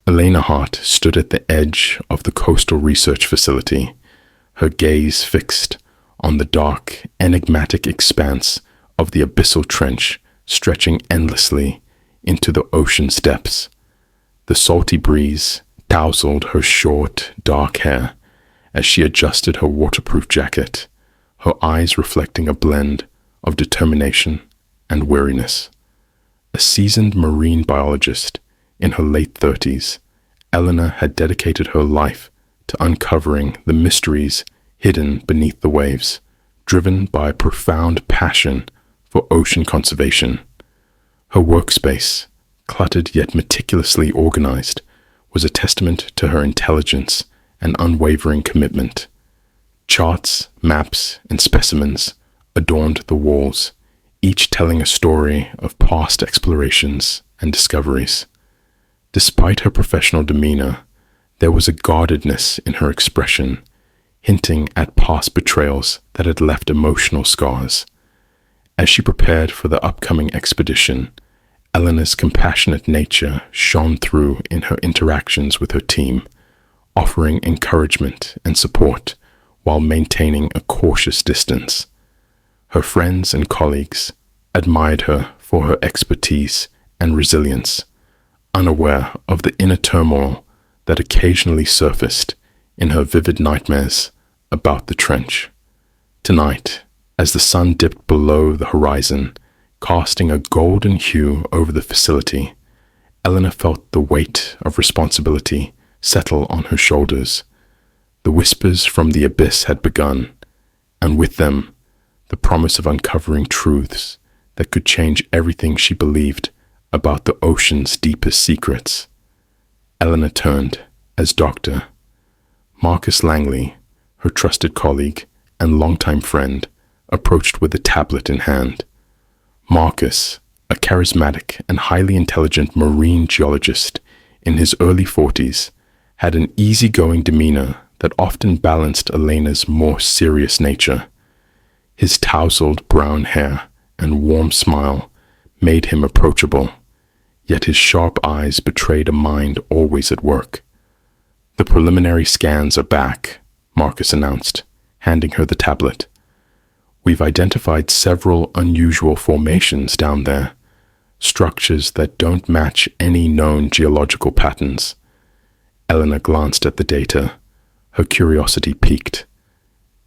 Elena Hart stood at the edge of the coastal research facility, her gaze fixed on the dark, enigmatic expanse of the abyssal trench stretching endlessly into the ocean's depths. The salty breeze tousled her short, dark hair as she adjusted her waterproof jacket, her eyes reflecting a blend of determination and weariness. A seasoned marine biologist in her late 30s, Elena had dedicated her life to uncovering the mysteries hidden beneath the waves, driven by a profound passion for ocean conservation. Her workspace, cluttered yet meticulously organized, was a testament to her intelligence and unwavering commitment. Charts, maps, and specimens adorned the walls, each telling a story of past explorations and discoveries. Despite her professional demeanor, there was a guardedness in her expression, hinting at past betrayals that had left emotional scars. As she prepared for the upcoming expedition, Elena's compassionate nature shone through in her interactions with her team, offering encouragement and support while maintaining a cautious distance. Her friends and colleagues admired her for her expertise and resilience, unaware of the inner turmoil that occasionally surfaced in her vivid nightmares about the trench. Tonight, as the sun dipped below the horizon, casting a golden hue over the facility, Elena felt the weight of responsibility settle on her shoulders. The whispers from the abyss had begun, and with them, the promise of uncovering truths that could change everything she believed about the ocean's deepest secrets. Elena turned as Dr. Marcus Langley, her trusted colleague and longtime friend, approached with a tablet in hand. Marcus, a charismatic and highly intelligent marine geologist in his early 40s, had an easygoing demeanor that often balanced Elena's more serious nature. His tousled brown hair and warm smile made him approachable, yet his sharp eyes betrayed a mind always at work. "The preliminary scans are back," Marcus announced, handing her the tablet. "We've identified several unusual formations down there, structures that don't match any known geological patterns." Elena glanced at the data, her curiosity piqued.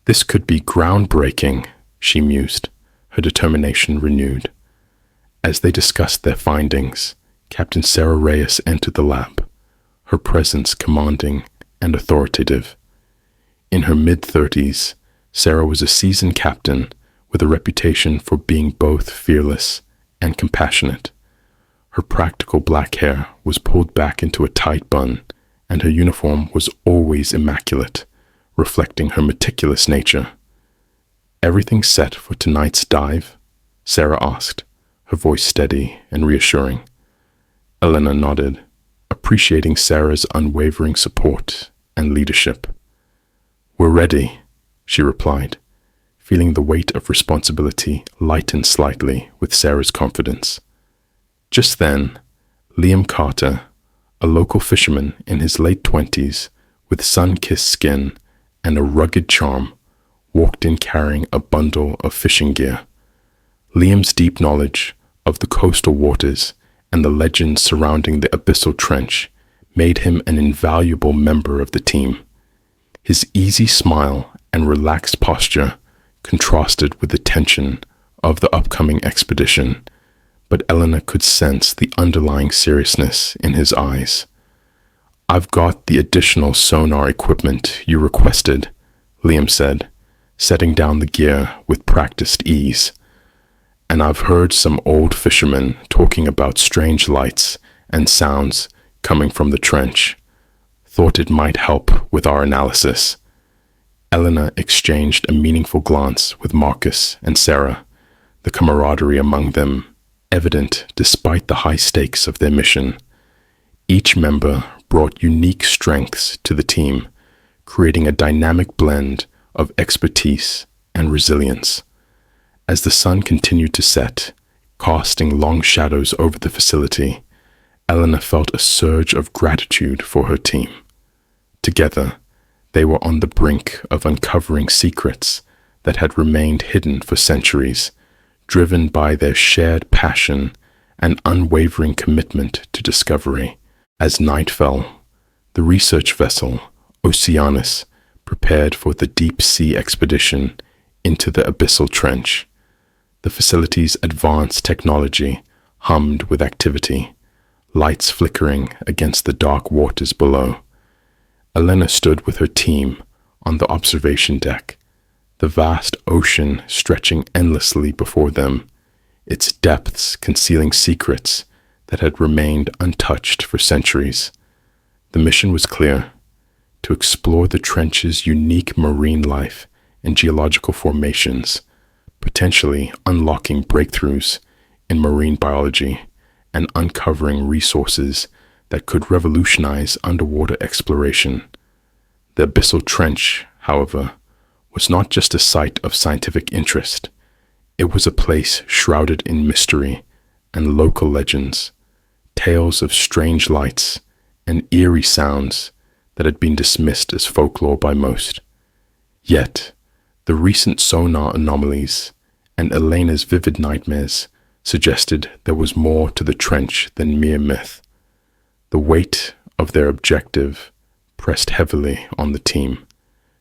"This could be groundbreaking," she mused, her determination renewed. As they discussed their findings, Captain Sarah Reyes entered the lab, her presence commanding and authoritative. In her mid-30s, Sarah was a seasoned captain with a reputation for being both fearless and compassionate. Her practical black hair was pulled back into a tight bun, and her uniform was always immaculate, reflecting her meticulous nature. "Everything set for tonight's dive?" Sarah asked, her voice steady and reassuring. Elena nodded, appreciating Sarah's unwavering support and leadership. "We're ready," she replied, feeling the weight of responsibility lighten slightly with Sarah's confidence. Just then, Liam Carter, a local fisherman in his late 20s with sun-kissed skin and a rugged charm, walked in carrying a bundle of fishing gear. Liam's deep knowledge of the coastal waters and the legends surrounding the abyssal trench made him an invaluable member of the team. His easy smile and relaxed posture contrasted with the tension of the upcoming expedition, but Elena could sense the underlying seriousness in his eyes. "I've got the additional sonar equipment you requested," Liam said, setting down the gear with practiced ease. "And I've heard some old fishermen talking about strange lights and sounds coming from the trench. Thought it might help with our analysis." Elena exchanged a meaningful glance with Marcus and Sarah, the camaraderie among them evident despite the high stakes of their mission. Each member brought unique strengths to the team, creating a dynamic blend of expertise and resilience. As the sun continued to set, casting long shadows over the facility, Eleanor felt a surge of gratitude for her team. Together, they were on the brink of uncovering secrets that had remained hidden for centuries, driven by their shared passion and unwavering commitment to discovery. As night fell, the research vessel, Oceanus, prepared for the deep-sea expedition into the abyssal trench. The facility's advanced technology hummed with activity, lights flickering against the dark waters below. Elena stood with her team on the observation deck, the vast ocean stretching endlessly before them, its depths concealing secrets that had remained untouched for centuries. The mission was clear: to explore the trench's unique marine life and geological formations, potentially unlocking breakthroughs in marine biology and uncovering resources that could revolutionize underwater exploration. The abyssal trench, however, was not just a site of scientific interest. It was a place shrouded in mystery and local legends, tales of strange lights and eerie sounds that had been dismissed as folklore by most. Yet, the recent sonar anomalies and Elena's vivid nightmares suggested there was more to the trench than mere myth. The weight of their objective pressed heavily on the team,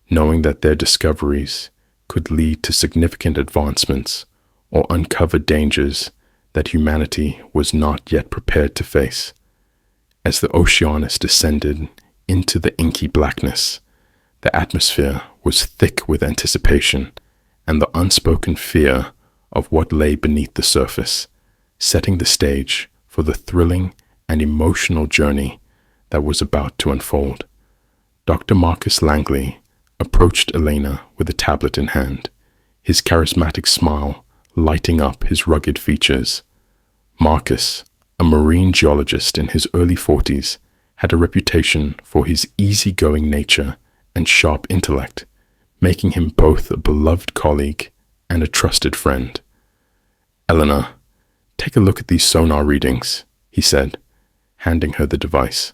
knowing that their discoveries could lead to significant advancements or uncover dangers that humanity was not yet prepared to face. As the Oceanus descended into the inky blackness, the atmosphere was thick with anticipation and the unspoken fear of what lay beneath the surface, setting the stage for the thrilling and emotional journey that was about to unfold. Dr. Marcus Langley approached Elena with a tablet in hand, his charismatic smile lighting up his rugged features. Marcus, a marine geologist in his early 40s, had a reputation for his easygoing nature and sharp intellect, making him both a beloved colleague and a trusted friend. "Eleanor, take a look at these sonar readings," he said, handing her the device.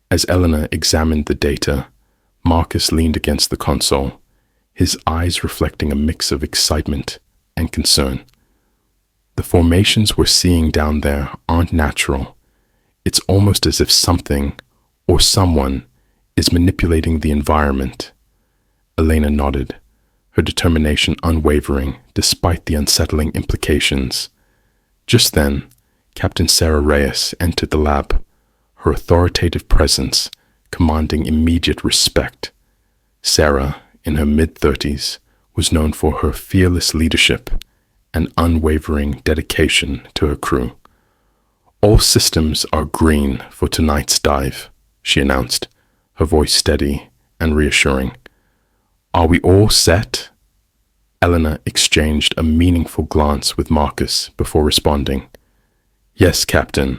As Eleanor examined the data, Marcus leaned against the console, his eyes reflecting a mix of excitement and concern. "The formations we're seeing down there aren't natural. It's almost as if something or someone is manipulating the environment." Elena nodded, her determination unwavering despite the unsettling implications. Just then, Captain Sarah Reyes entered the lab, her authoritative presence commanding immediate respect. Sarah, in her mid-30s, was known for her fearless leadership and unwavering dedication to her crew. "All systems are green for tonight's dive," she announced, her voice steady and reassuring. "Are we all set?" Eleanor exchanged a meaningful glance with Marcus before responding. "Yes, Captain.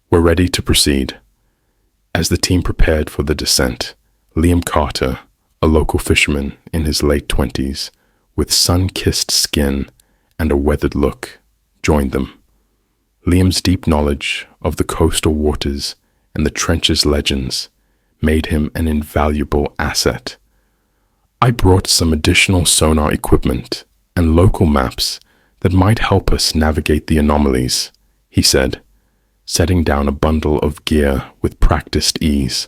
We're ready to proceed." As the team prepared for the descent, Liam Carter, a local fisherman in his late 20s, with sun-kissed skin and a weathered look, joined them. Liam's deep knowledge of the coastal waters and the trench's legends made him an invaluable asset. "I brought some additional sonar equipment and local maps that might help us navigate the anomalies," he said, setting down a bundle of gear with practiced ease.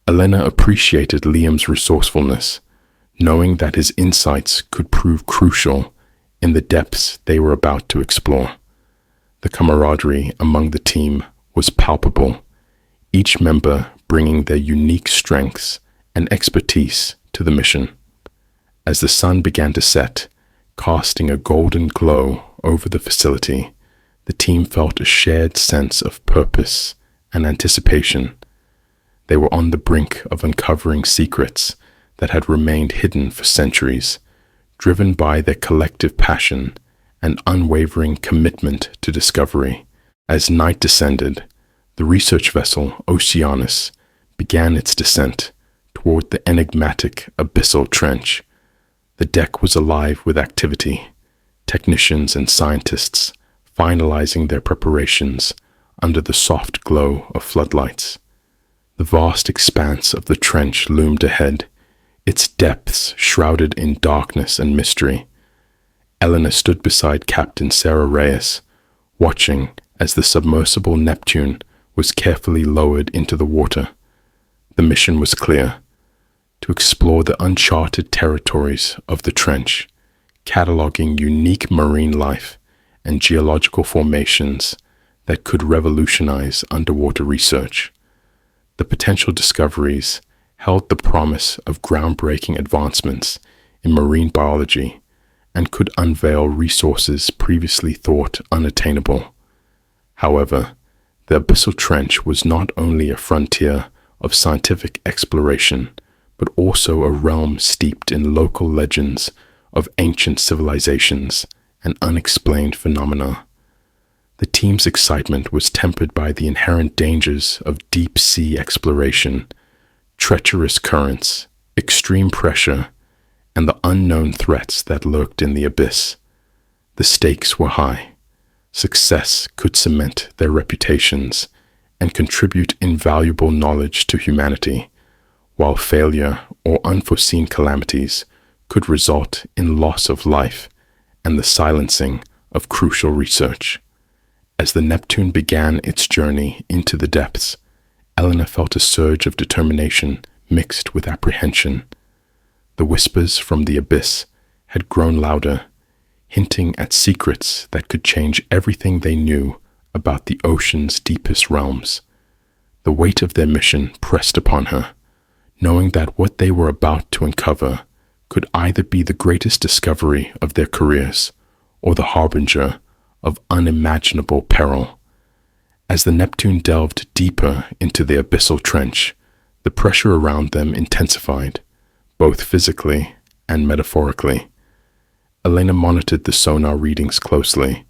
Elena appreciated Liam's resourcefulness, knowing that his insights could prove crucial in the depths they were about to explore. The camaraderie among the team was palpable, each member bringing their unique strengths and expertise to the mission. As the sun began to set, casting a golden glow over the facility, the team felt a shared sense of purpose and anticipation. They were on the brink of uncovering secrets that had remained hidden for centuries, driven by their collective passion and unwavering commitment to discovery. As night descended, the research vessel Oceanus began its descent toward the enigmatic abyssal trench. The deck was alive with activity, technicians and scientists finalizing their preparations under the soft glow of floodlights. The vast expanse of the trench loomed ahead, its depths shrouded in darkness and mystery. Elena stood beside Captain Sarah Reyes, watching as the submersible Neptune was carefully lowered into the water. The mission was clear: to explore the uncharted territories of the trench, cataloging unique marine life and geological formations that could revolutionize underwater research. The potential discoveries held the promise of groundbreaking advancements in marine biology and could unveil resources previously thought unattainable. However, the abyssal trench was not only a frontier of scientific exploration, but also a realm steeped in local legends of ancient civilizations and unexplained phenomena. The team's excitement was tempered by the inherent dangers of deep-sea exploration, treacherous currents, extreme pressure, and the unknown threats that lurked in the abyss. The stakes were high. Success could cement their reputations and contribute invaluable knowledge to humanity, while failure or unforeseen calamities could result in loss of life and the silencing of crucial research. As the Neptune began its journey into the depths, Elena felt a surge of determination mixed with apprehension. The whispers from the abyss had grown louder, hinting at secrets that could change everything they knew about the ocean's deepest realms. The weight of their mission pressed upon her, knowing that what they were about to uncover could either be the greatest discovery of their careers or the harbinger of unimaginable peril. As the Neptune delved deeper into the abyssal trench, the pressure around them intensified, both physically and metaphorically. Elena monitored the sonar readings closely,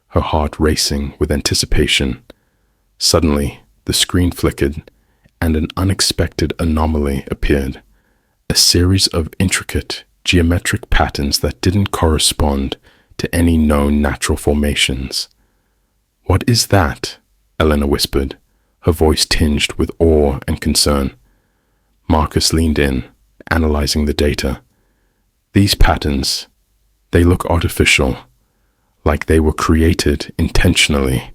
her heart racing with anticipation. Suddenly, the screen flickered, and an unexpected anomaly appeared. A series of intricate, geometric patterns that didn't correspond to any known natural formations. "What is that?" Elena whispered, her voice tinged with awe and concern. Marcus leaned in, analyzing the data. "These patterns, they look artificial, like they were created intentionally."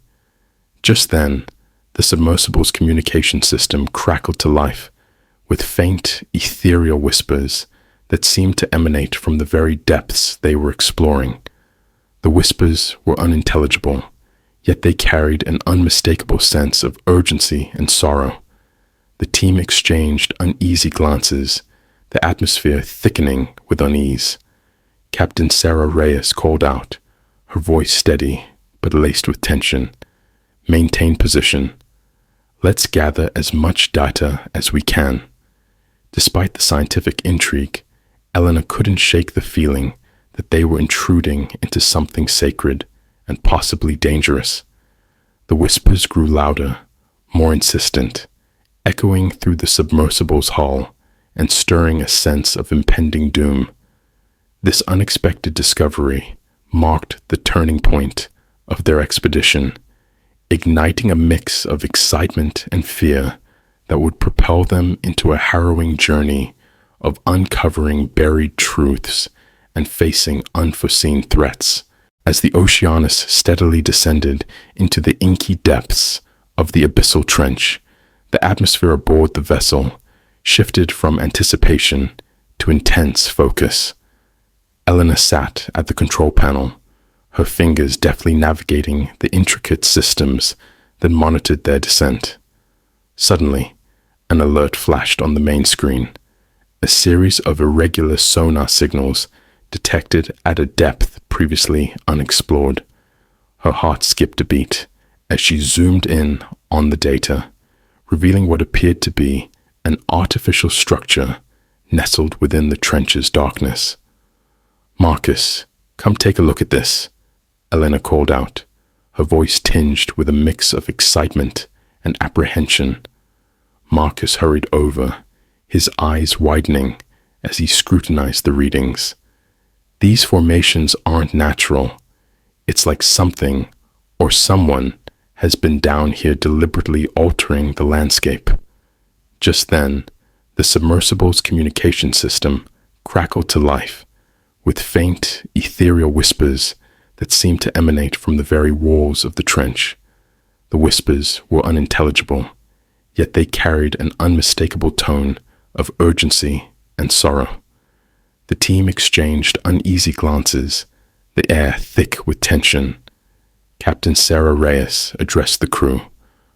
Just then, the submersible's communication system crackled to life, with faint, ethereal whispers that seemed to emanate from the very depths they were exploring. The whispers were unintelligible, yet they carried an unmistakable sense of urgency and sorrow. The team exchanged uneasy glances, the atmosphere thickening with unease. Captain Sarah Reyes called out, her voice steady but laced with tension. "Maintain position. Let's gather as much data as we can." Despite the scientific intrigue, Elena couldn't shake the feeling that they were intruding into something sacred and possibly dangerous. The whispers grew louder, more insistent, echoing through the submersible's hull and stirring a sense of impending doom. This unexpected discovery marked the turning point of their expedition, igniting a mix of excitement and fear that would propel them into a harrowing journey of uncovering buried truths and facing unforeseen threats. As the Oceanus steadily descended into the inky depths of the abyssal trench, the atmosphere aboard the vessel shifted from anticipation to intense focus. Elena sat at the control panel, her fingers deftly navigating the intricate systems that monitored their descent. Suddenly, an alert flashed on the main screen, a series of irregular sonar signals detected at a depth previously unexplored. Her heart skipped a beat as she zoomed in on the data, revealing what appeared to be an artificial structure nestled within the trench's darkness. "Marcus, come take a look at this," Elena called out, her voice tinged with a mix of excitement and apprehension. Marcus hurried over, his eyes widening as he scrutinized the readings. "These formations aren't natural. It's like something or someone has been down here deliberately altering the landscape. Just then, the submersible's communication system crackled to life, with faint, ethereal whispers that seemed to emanate from the very walls of the trench. The whispers were unintelligible, yet they carried an unmistakable tone of urgency and sorrow. The team exchanged uneasy glances, the air thick with tension. Captain Sarah Reyes addressed the crew,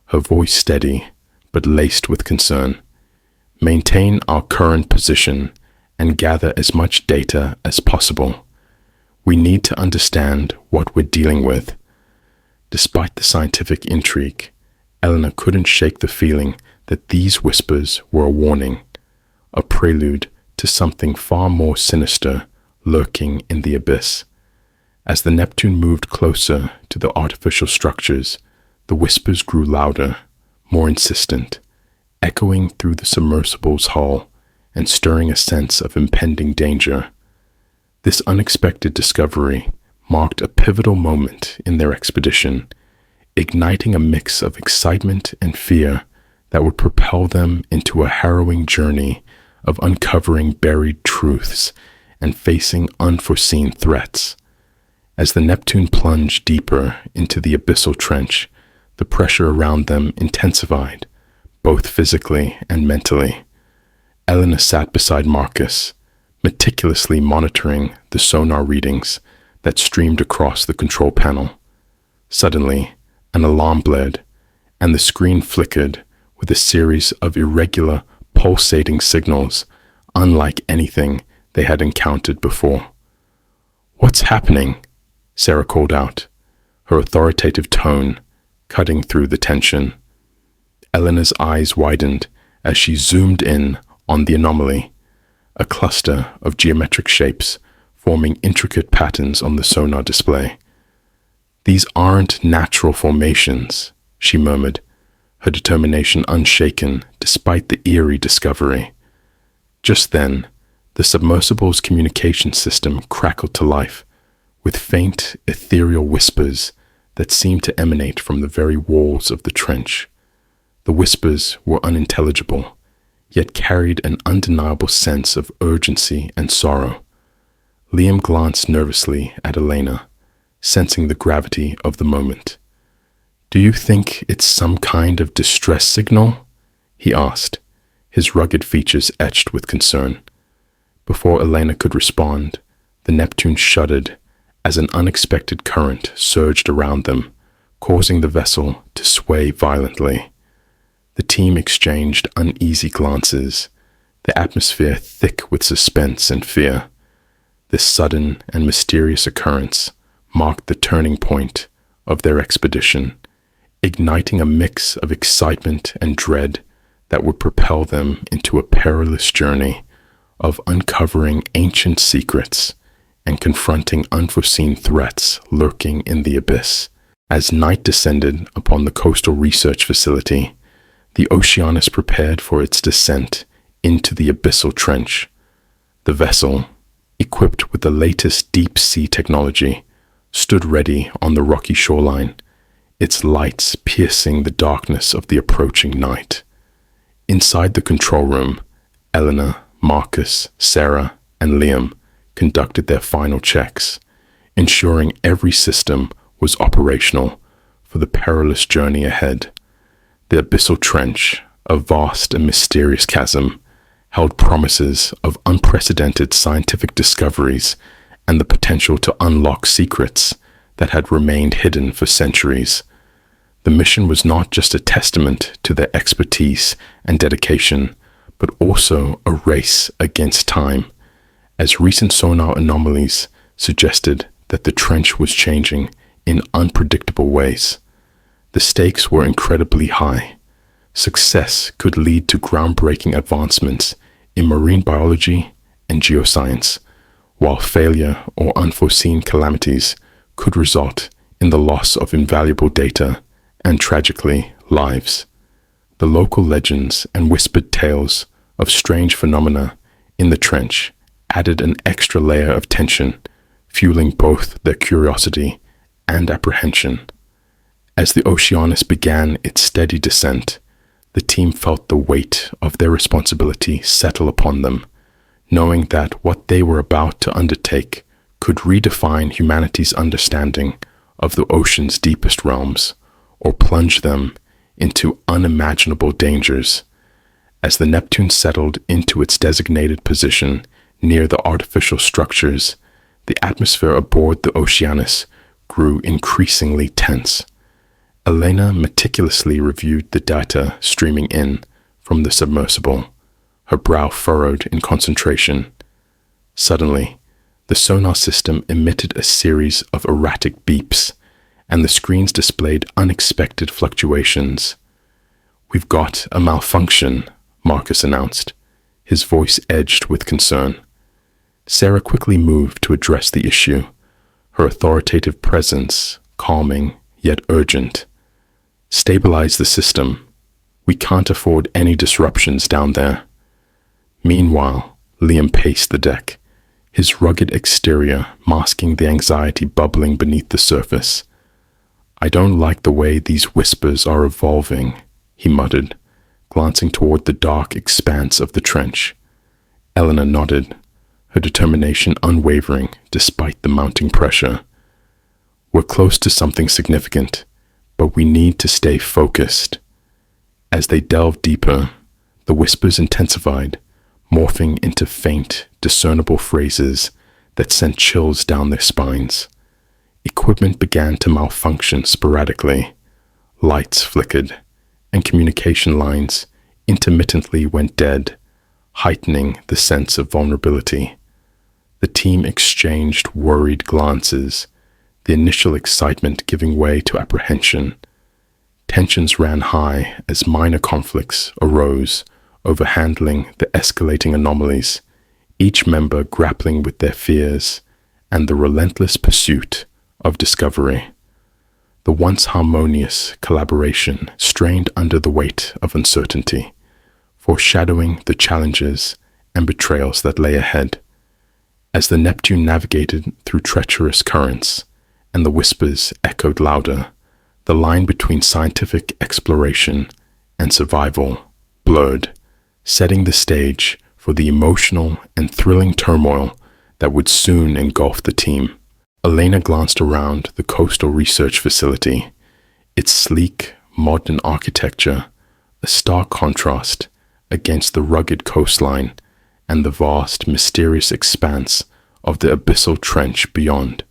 her voice steady but laced with concern. Maintain our current position and gather as much data as possible. We need to understand what we're dealing with. Despite the scientific intrigue, Eleanor couldn't shake the feeling that these whispers were a warning, a prelude to something far more sinister lurking in the abyss. As the Neptune moved closer to the artificial structures, the whispers grew louder, more insistent, echoing through the submersible's hull and stirring a sense of impending danger. This unexpected discovery marked a pivotal moment in their expedition, igniting a mix of excitement and fear that would propel them into a harrowing journey of uncovering buried truths and facing unforeseen threats. As the Neptune plunged deeper into the abyssal trench, the pressure around them intensified, both physically and mentally. Eleanor sat beside Marcus, meticulously monitoring the sonar readings that streamed across the control panel. Suddenly, an alarm blared, and the screen flickered with a series of irregular, pulsating signals unlike anything they had encountered before. "What's happening?" Sarah called out, her authoritative tone cutting through the tension. Eleanor's eyes widened as she zoomed in on the anomaly, a cluster of geometric shapes forming intricate patterns on the sonar display. "These aren't natural formations," she murmured, her determination unshaken despite the eerie discovery. Just then, the submersible's communication system crackled to life, with faint, ethereal whispers that seemed to emanate from the very walls of the trench. The whispers were unintelligible, yet carried an undeniable sense of urgency and sorrow. Liam glanced nervously at Elena, sensing the gravity of the moment. "Do you think it's some kind of distress signal?" he asked, his rugged features etched with concern. Before Elena could respond, the Neptune shuddered as an unexpected current surged around them, causing the vessel to sway violently. The team exchanged uneasy glances, the atmosphere thick with suspense and fear. This sudden and mysterious occurrence marked the turning point of their expedition, igniting a mix of excitement and dread that would propel them into a perilous journey of uncovering ancient secrets and confronting unforeseen threats lurking in the abyss. As night descended upon the coastal research facility, the Oceanus prepared for its descent into the abyssal trench. The vessel, equipped with the latest deep-sea technology, stood ready on the rocky shoreline, its lights piercing the darkness of the approaching night. Inside the control room, Eleanor, Marcus, Sarah, and Liam conducted their final checks, ensuring every system was operational for the perilous journey ahead. The abyssal trench, a vast and mysterious chasm, held promises of unprecedented scientific discoveries and the potential to unlock secrets that had remained hidden for centuries. The mission was not just a testament to their expertise and dedication, but also a race against time, as recent sonar anomalies suggested that the trench was changing in unpredictable ways. The stakes were incredibly high. Success could lead to groundbreaking advancements in marine biology and geoscience, while failure or unforeseen calamities could result in the loss of invaluable data and, tragically, lives. The local legends and whispered tales of strange phenomena in the trench added an extra layer of tension, fueling both their curiosity and apprehension. As the Oceanus began its steady descent, the team felt the weight of their responsibility settle upon them, knowing that what they were about to undertake could redefine humanity's understanding of the ocean's deepest realms, or plunge them into unimaginable dangers. As the Neptune settled into its designated position near the artificial structures, the atmosphere aboard the Oceanus grew increasingly tense. Elena meticulously reviewed the data streaming in from the submersible, her brow furrowed in concentration. Suddenly, the sonar system emitted a series of erratic beeps, and the screens displayed unexpected fluctuations. "We've got a malfunction," Marcus announced, his voice edged with concern. Sarah quickly moved to address the issue, her authoritative presence calming yet urgent. "Stabilize the system. We can't afford any disruptions down there." Meanwhile, Liam paced the deck, his rugged exterior masking the anxiety bubbling beneath the surface. "I don't like the way these whispers are evolving," he muttered, glancing toward the dark expanse of the trench. Eleanor nodded, her determination unwavering despite the mounting pressure. "We're close to something significant, but we need to stay focused." As they delved deeper, the whispers intensified, morphing into faint, discernible phrases that sent chills down their spines. Equipment began to malfunction sporadically. Lights flickered, and communication lines intermittently went dead, heightening the sense of vulnerability. The team exchanged worried glances, the initial excitement giving way to apprehension. Tensions ran high as minor conflicts arose over handling the escalating anomalies, each member grappling with their fears and the relentless pursuit of discovery. The once harmonious collaboration strained under the weight of uncertainty, foreshadowing the challenges and betrayals that lay ahead. As the Neptune navigated through treacherous currents and the whispers echoed louder, the line between scientific exploration and survival blurred, setting the stage for the emotional and thrilling turmoil that would soon engulf the team. Elena glanced around the coastal research facility, its sleek, modern architecture a stark contrast against the rugged coastline and the vast, mysterious expanse of the abyssal trench beyond.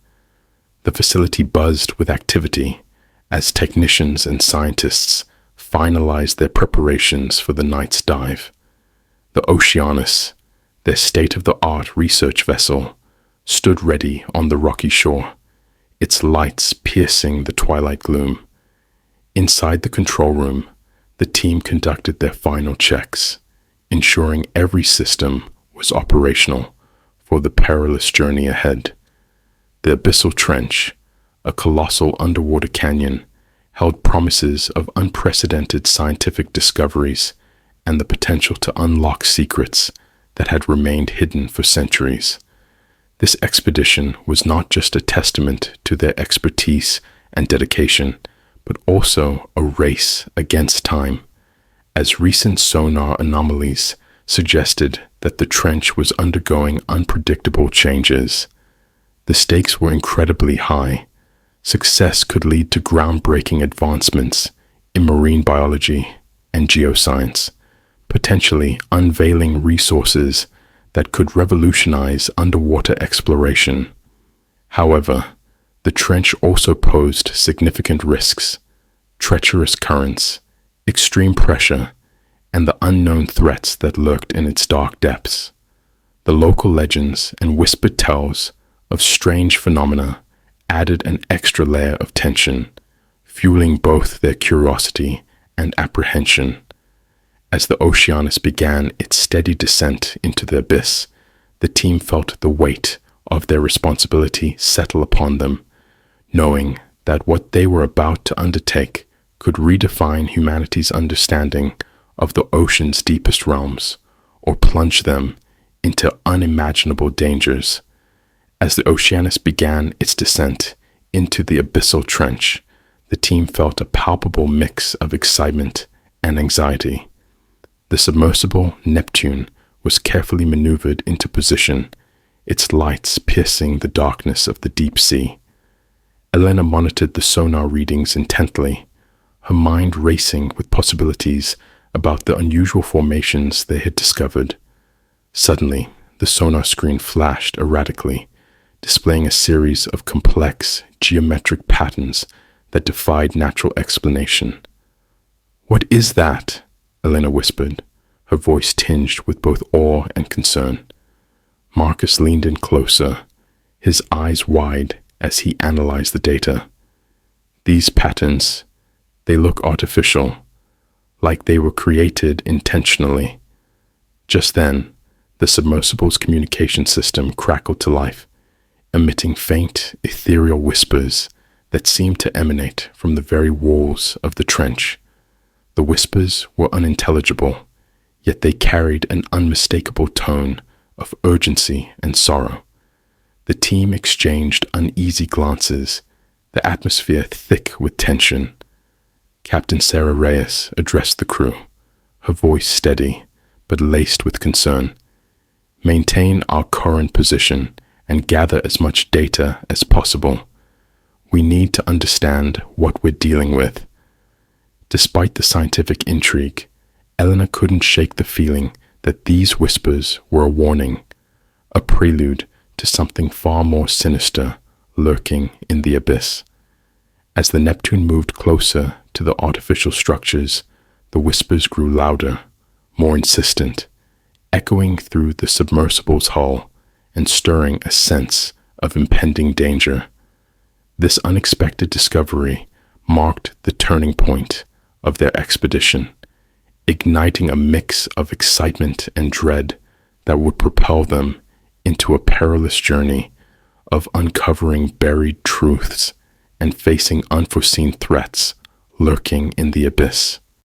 The facility buzzed with activity as technicians and scientists finalized their preparations for the night's dive. The Oceanus, their state-of-the-art research vessel, stood ready on the rocky shore, its lights piercing the twilight gloom. Inside the control room, the team conducted their final checks, ensuring every system was operational for the perilous journey ahead. The abyssal trench, a colossal underwater canyon, held promises of unprecedented scientific discoveries and the potential to unlock secrets that had remained hidden for centuries. This expedition was not just a testament to their expertise and dedication, but also a race against time, as recent sonar anomalies suggested that the trench was undergoing unpredictable changes. The stakes were incredibly high. Success could lead to groundbreaking advancements in marine biology and geoscience, potentially unveiling resources that could revolutionize underwater exploration. However, the trench also posed significant risks: treacherous currents, extreme pressure, and the unknown threats that lurked in its dark depths. The local legends and whispered tales of strange phenomena added an extra layer of tension, fueling both their curiosity and apprehension. As the Oceanus began its steady descent into the abyss, the team felt the weight of their responsibility settle upon them, knowing that what they were about to undertake could redefine humanity's understanding of the ocean's deepest realms, or plunge them into unimaginable dangers. As the Oceanus began its descent into the abyssal trench, The team felt a palpable mix of excitement and anxiety. The submersible Neptune was carefully maneuvered into position, its lights piercing the darkness of the deep sea. Elena monitored the sonar readings intently, her mind racing with possibilities about the unusual formations they had discovered. Suddenly, the sonar screen flashed erratically, displaying a series of complex, geometric patterns that defied natural explanation. "What is that?" Elena whispered, her voice tinged with both awe and concern. Marcus leaned in closer, his eyes wide as he analyzed the data. "These patterns, they look artificial, like they were created intentionally." Just then, the submersible's communication system crackled to life, emitting faint, ethereal whispers that seemed to emanate from the very walls of the trench. The whispers were unintelligible, yet they carried an unmistakable tone of urgency and sorrow. The team exchanged uneasy glances, the atmosphere thick with tension. Captain Sarah Reyes addressed the crew, her voice steady but laced with concern. "Maintain our current position and gather as much data as possible. We need to understand what we're dealing with." Despite the scientific intrigue, Elena couldn't shake the feeling that these whispers were a warning, a prelude to something far more sinister lurking in the abyss. As the Neptune moved closer to the artificial structures, the whispers grew louder, more insistent, echoing through the submersible's hull and stirring a sense of impending danger. This unexpected discovery marked the turning point of their expedition, igniting a mix of excitement and dread that would propel them into a perilous journey of uncovering buried truths and facing unforeseen threats lurking in the abyss.